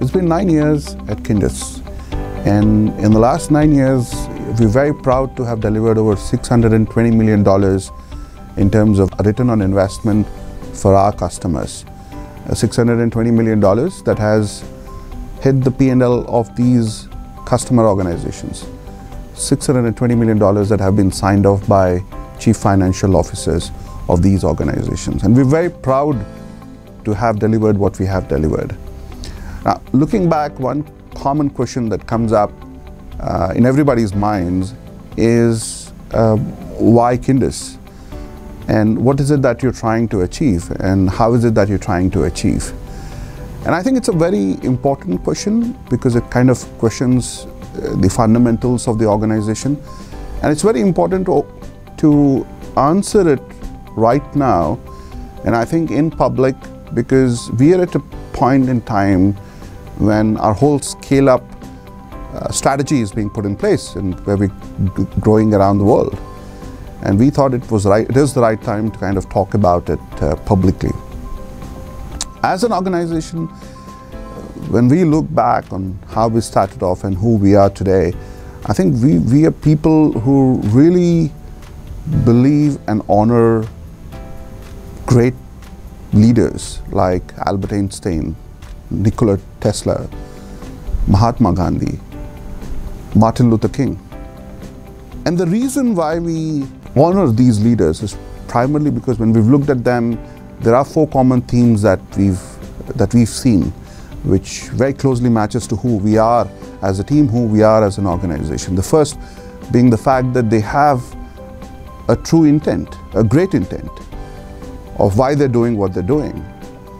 It's been 9 years at Kindus, and in the last 9 years, we're very proud to have delivered over $620 million in terms of return on investment for our customers. $620 million that has hit the P&L of these customer organizations. $620 million that have been signed off by chief financial officers of these organizations. And we're very proud to have delivered what we have delivered. Now, looking back, one common question that comes up in everybody's minds is why Kindus? And what is it that you're trying to achieve? And how is it that you're trying to achieve? And I think it's a very important question because it kind of questions the fundamentals of the organization. And it's very important to answer it right now, and I think in public, because we are at a point in time when our whole scale-up strategy is being put in place and where we're growing around the world. And we thought it is the right time to kind of talk about it publicly. As an organization, when we look back on how we started off and who we are today, I think we are people who really believe and honor great leaders like Albert Einstein, Nikola Tesla, Mahatma Gandhi, Martin Luther King. And the reason why we honor these leaders is primarily because when we've looked at them, there are 4 common themes that we've seen, which very closely matches to who we are as a team, who we are as an organization. The first being the fact that they have a true intent, a great intent of why they're doing what they're doing.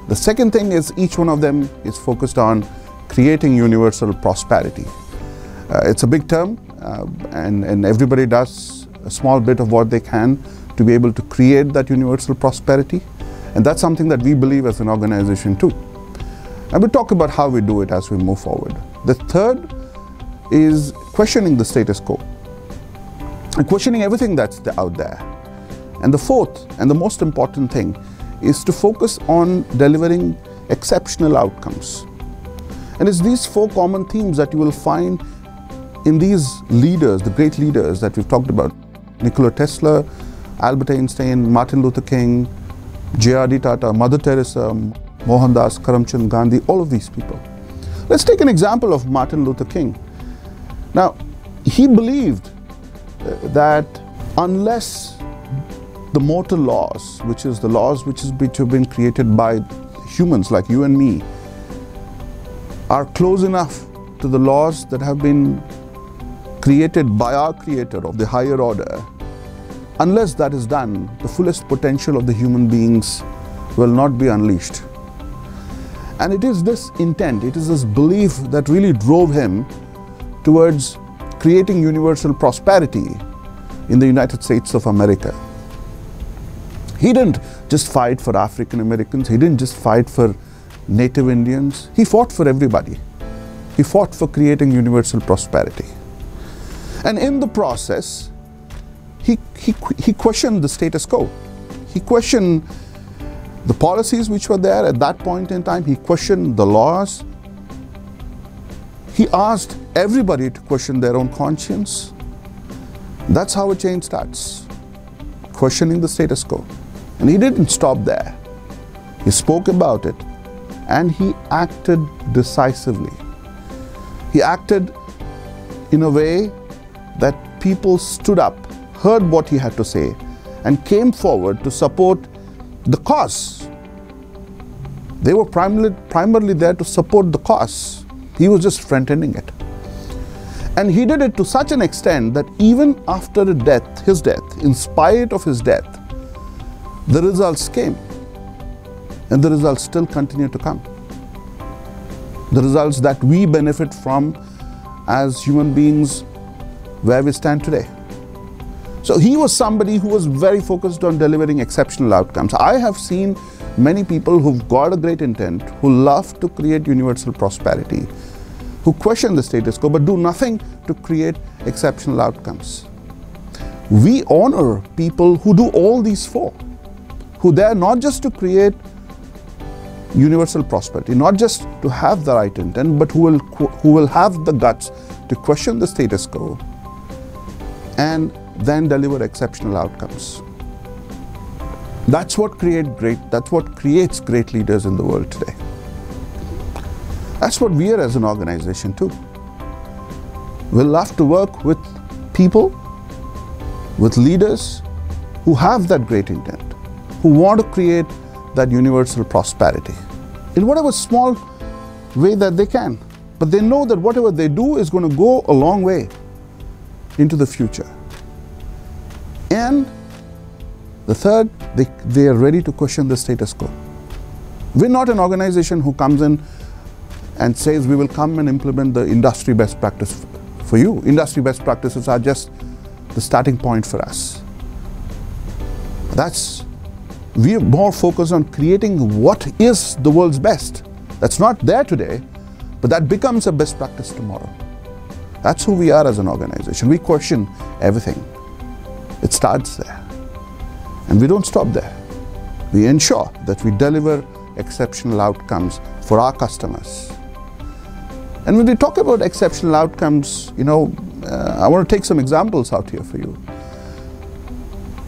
The second thing is each one of them is focused on creating universal prosperity. It's a big term, and everybody does a small bit of what they can to be able to create that universal prosperity. And that's something that we believe as an organization too. And we'll talk about how we do it as we move forward. The third is questioning the status quo, and questioning everything that's out there. And the fourth and the most important thing is to focus on delivering exceptional outcomes. And it's these 4 common themes that you will find in these leaders, the great leaders that we've talked about. Nikola Tesla, Albert Einstein, Martin Luther King, J.R.D. Tata, Mother Teresa, Mohandas, Karamchand Gandhi, all of these people. Let's take an example of Martin Luther King. Now, he believed that unless the mortal laws, which is the laws which have been created by humans like you and me, are close enough to the laws that have been created by our Creator of the higher order, unless that is done, the fullest potential of the human beings will not be unleashed. And it is this intent, it is this belief that really drove him towards creating universal prosperity in the United States of America. He didn't just fight for African Americans, he didn't just fight for Native Indians, he fought for everybody. He fought for creating universal prosperity. And in the process, he questioned the status quo. He questioned the policies which were there at that point in time. He questioned the laws. He asked everybody to question their own conscience. That's how a change starts, questioning the status quo. And he didn't stop there. He spoke about it and he acted decisively. He acted in a way that people stood up, heard what he had to say, and came forward to support the cause. They were primarily there to support the cause. He was just front-ending it. And he did it to such an extent that even after his death, in spite of his death, the results came. And the results still continue to come. The results that we benefit from as human beings where we stand today. So he was somebody who was very focused on delivering exceptional outcomes. I have seen many people who've got a great intent, who love to create universal prosperity, who question the status quo but do nothing to create exceptional outcomes. We honor people who do all these 4, who dare not just to create universal prosperity, not just to have the right intent, but who will have the guts to question the status quo and then deliver exceptional outcomes. That's what creates great leaders in the world today. That's what we are as an organization too. We'll have to work with people, with leaders who have that great intent, who want to create that universal prosperity in whatever small way that they can. But they know that whatever they do is going to go a long way into the future. And the third, they are ready to question the status quo. We're not an organization who comes in and says we will come and implement the industry best practice for you. Industry best practices are just the starting point for us. We are more focused on creating what is the world's best. That's not there today, but that becomes a best practice tomorrow. That's who we are as an organization. We question everything. It starts there. And we don't stop there. We ensure that we deliver exceptional outcomes for our customers. And when we talk about exceptional outcomes, I want to take some examples out here for you.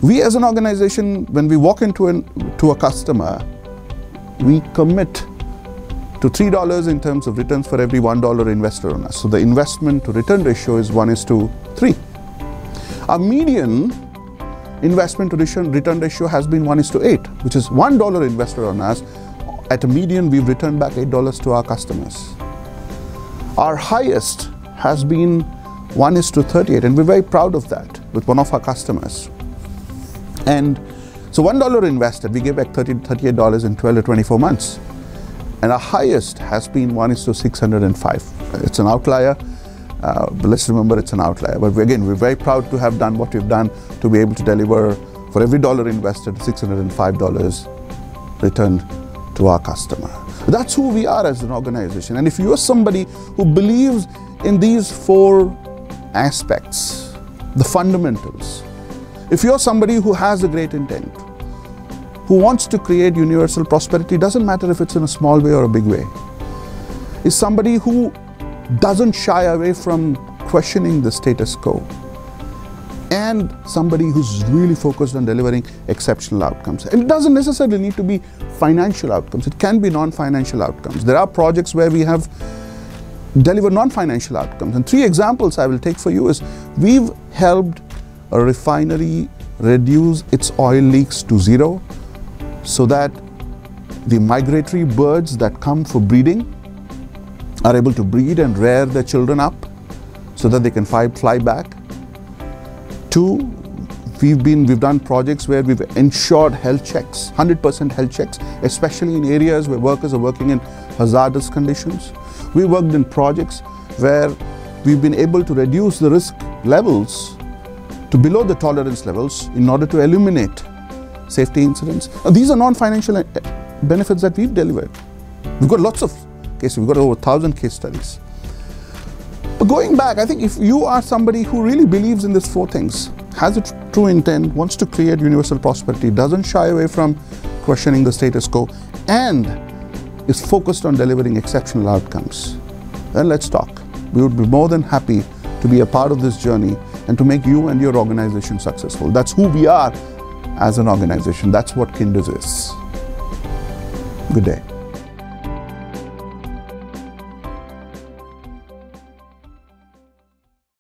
We as an organization, when we walk into a customer, we commit to $3 in terms of returns for every $1 invested on us. So the investment to return ratio is 1:3. Our median investment to return ratio has been 1:8, which is $1 invested on us. At a median, we've returned back $8 to our customers. Our highest has been 1:38, and we're very proud of that with one of our customers. And so $1 invested, we gave back $38 in 12 to 24 months. And our highest has been 1:605. It's an outlier, but let's remember it's an outlier. But again, we're very proud to have done what we've done to be able to deliver for every dollar invested, $605 returned to our customer. That's who we are as an organization. And if you're somebody who believes in these 4 aspects, the fundamentals, if you're somebody who has a great intent, who wants to create universal prosperity, doesn't matter if it's in a small way or a big way, is somebody who doesn't shy away from questioning the status quo, and somebody who's really focused on delivering exceptional outcomes. And it doesn't necessarily need to be financial outcomes. It can be non-financial outcomes. There are projects where we have delivered non-financial outcomes. And 3 examples I will take for you is we've helped a refinery reduce its oil leaks to 0 so that the migratory birds that come for breeding are able to breed and rear their children up so that they can fly back. 2, we've done projects where we've ensured health checks, 100% health checks, especially in areas where workers are working in hazardous conditions. We worked in projects where we've been able to reduce the risk levels to below the tolerance levels in order to eliminate safety incidents. Now, these are non-financial benefits that we've delivered. We've got lots of cases. We've got over 1,000 case studies. But going back, I think if you are somebody who really believes in these 4 things, has a true intent, wants to create universal prosperity, doesn't shy away from questioning the status quo, and is focused on delivering exceptional outcomes, then let's talk. We would be more than happy to be a part of this journey and to make you and your organization successful. That's who we are as an organization. That's what Kindus is. Good day.